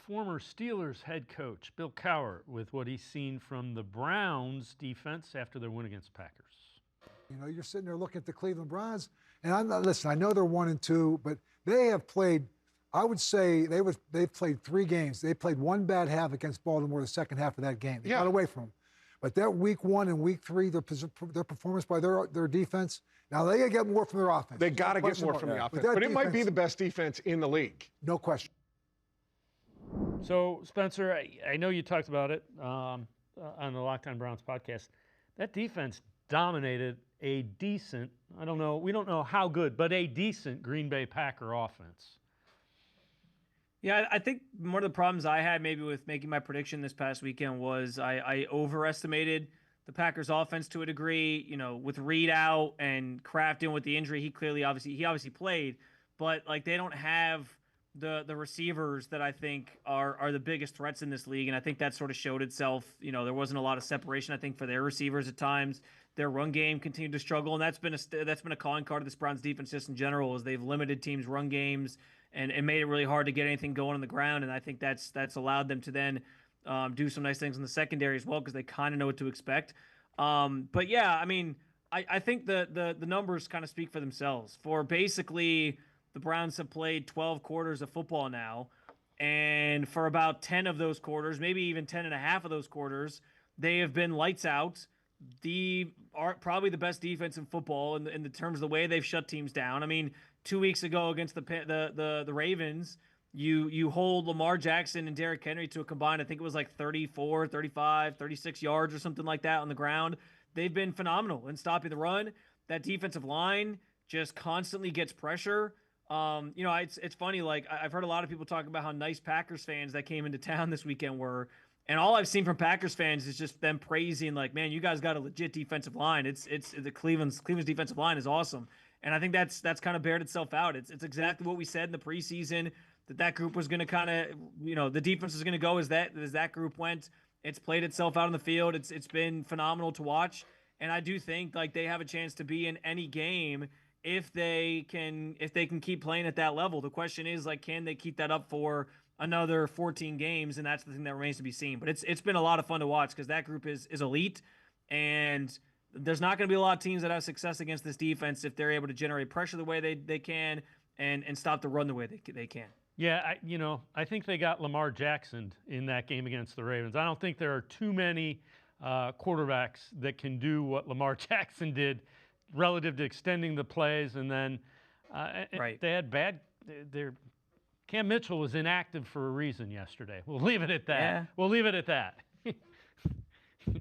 former Steelers head coach Bill Cowher with what he's seen from the Browns defense after their win against the Packers. You know, you're sitting there looking at the Cleveland Browns, and listen, I know they're 1-2, but they have played, I would say they've played 3 games. They played one bad half against Baltimore the second half of that game. They got away from them. But that week 1 and week 3, their performance by their defense, now they got to get more from their offense. They got to get more from the offense. But it might be the best defense in the league. No question. So, Spencer, I know you talked about it on the Locked On Browns podcast. That defense dominated a decent, we don't know how good, but a decent Green Bay Packer offense. Yeah, I think one of the problems I had maybe with making my prediction this past weekend was I overestimated the Packers offense to a degree, you know, with Reed out and Kraft in with the injury. He obviously played, but like they don't have the receivers that I think are the biggest threats in this league, and I think that sort of showed itself. You know, there wasn't a lot of separation, I think, for their receivers at times. Their run game continued to struggle, and that's been a calling card of this Browns defense just in general, is they've limited teams' run games and made it really hard to get anything going on the ground, and I think that's allowed them to then do some nice things in the secondary as well because they kind of know what to expect. But yeah, I mean, I think the numbers kind of speak for themselves. For basically, the Browns have played 12 quarters of football now, and for about 10 of those quarters, maybe even 10 and a half of those quarters, they have been lights out. Probably the best defense in football in the terms of the way they've shut teams down. I mean, 2 weeks ago against the Ravens, you hold Lamar Jackson and Derrick Henry to a combined, I think it was like 34, 35, 36 yards or something like that on the ground. They've been phenomenal in stopping the run. That defensive line just constantly gets pressure. You know, it's funny. Like I've heard a lot of people talk about how nice Packers fans that came into town this weekend were, and all I've seen from Packers fans is just them praising, like, man, you guys got a legit defensive line. It's the Cleveland's defensive line is awesome, and I think that's kind of bared itself out. It's exactly what we said in the preseason that group was going to kind of, you know, the defense is going to go as that group went. It's played itself out on the field. It's been phenomenal to watch, and I do think like they have a chance to be in any game if they can keep playing at that level. The question is, like, can they keep that up for another 14 games? And that's the thing that remains to be seen. But it's been a lot of fun to watch because that group is elite, and there's not going to be a lot of teams that have success against this defense if they're able to generate pressure the way they can and stop the run the way they can. Yeah, I think they got Lamar Jackson in that game against the Ravens. I don't think there are too many quarterbacks that can do what Lamar Jackson did relative to extending the plays, and then right. They had Cam Mitchell was inactive for a reason yesterday. We'll leave it at that. Yeah. We'll leave it at that.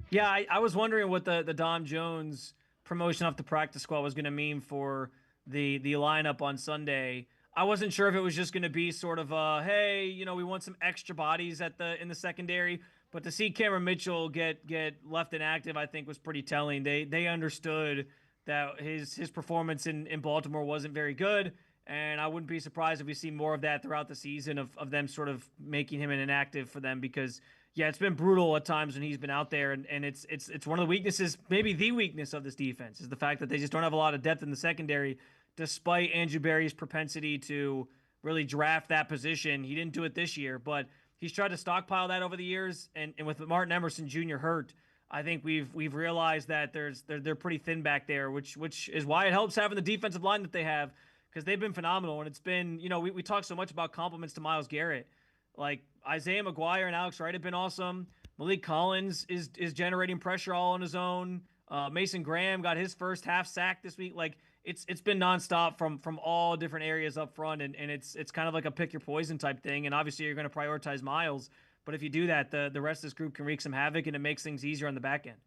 Yeah, I was wondering what the Dom Jones promotion off the practice squad was going to mean for the lineup on Sunday. I wasn't sure if it was just going to be sort of hey, you know, we want some extra bodies in the secondary. But to see Cameron Mitchell get left inactive, I think was pretty telling. They understood that his performance in Baltimore wasn't very good, and I wouldn't be surprised if we see more of that throughout the season of them sort of making him an inactive for them because, yeah, it's been brutal at times when he's been out there, and it's one of the weaknesses, maybe the weakness of this defense, is the fact that they just don't have a lot of depth in the secondary, despite Andrew Berry's propensity to really draft that position. He didn't do it this year, but he's tried to stockpile that over the years, and with Martin Emerson Jr. hurt, I think we've realized that they're pretty thin back there, which is why it helps having the defensive line that they have, because they've been phenomenal. And it's been, you know, we talk so much about compliments to Myles Garrett. Like Isaiah McGuire and Alex Wright have been awesome. Malik Collins is generating pressure all on his own. Mason Graham got his first half sack this week. Like it's been nonstop from all different areas up front, and it's kind of like a pick your poison type thing. And obviously you're going to prioritize Myles, but if you do that, the rest of this group can wreak some havoc, and it makes things easier on the back end.